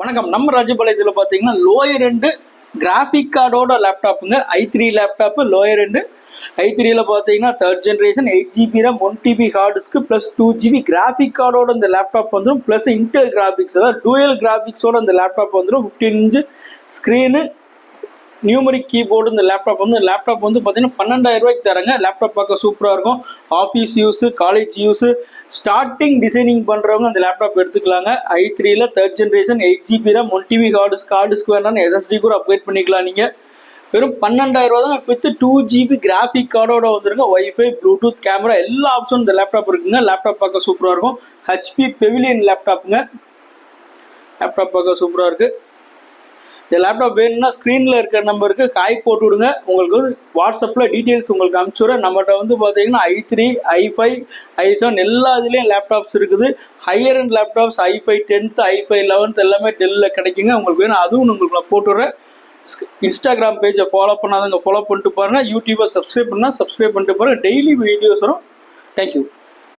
வணக்கம். நம்ம ராஜபாளையத்தில் பார்த்தீங்கன்னா லோயர் எண்டு கிராஃபிக் கார்டோட லேப்டாப்புங்க. i3 laptop lower end. i3ல பார்த்தீங்கன்னா 3rd generation 8GB RAM 1TB hard disk plus 2GB graphic கார்டோட இந்த லேப்டாப் வந்துடும். ப்ளஸ் இன்டெல் கிராஃபிக்ஸ், அதாவது டூயல் கிராஃபிக்ஸோட இந்த லேப்டாப் வந்துடும். 15 இன்ச்சு ஸ்க்ரீனு, நியூமரிக் கீபோர்டு. இந்த லேப்டாப் வந்து பார்த்தீங்கன்னா 12,000 ரூபாய்க்கு தராங்க. லேப்டாப் பார்க்க சூப்பராக இருக்கும். Office use, college use, starting designing பண்ணுறவங்க அந்த லேப்டாப் எடுத்துக்கலாங்க. i3ல 3rd generation 8GB RAM 1TB hard disk வேணாலும் SSD கூட அப்கிரேட் பண்ணிக்கலாம். நீங்கள் வெறும் 12,000 ரூபா தான் வித் 2GB கிராஃபிக் கார்டோட வந்துருங்க. வைஃபை, ப்ளூடூத், கேமரா எல்லா ஆப்ஷனும் இந்த லேப்டாப் இருக்குங்க. லேப்டாப் பார்க்க சூப்பராக இருக்கும். HP pavilion லேப்டாப்புங்க. லேப்டாப் பார்க்க சூப்பராக இருக்குது. இந்த லேப்டாப் வேணும்னா ஸ்க்ரீனில் இருக்கிற நம்பருக்கு காய் போட்டு விடுங்க. உங்களுக்கு வந்து வாட்ஸ்அப்பில் டீட்டெயில்ஸ் உங்களுக்கு அனுப்பிச்சுடுறேன். நம்மகிட்ட வந்து பார்த்தீங்கன்னா i3, i5, i7 எல்லா இதுலேயும் லேப்டாப்ஸ் இருக்குது. Higher and laptops i5 10th, i5 11th எல்லாமே டெல்லில் கிடைக்குங்க. உங்களுக்கு வேணும் அதுவும் உங்களுக்கு நான் போட்டுவிட்றேன். இன்ஸ்டாகிராம் பேஜை ஃபாலோ பண்ணாதவங்க ஃபாலோ பண்ணிட்டு பாருங்கள். யூடியூப்பை சப்ஸ்கிரைப் பண்ணிட்டு பாருங்கள். டெய்லி வீடியோஸ் வரும். தேங்க்யூ.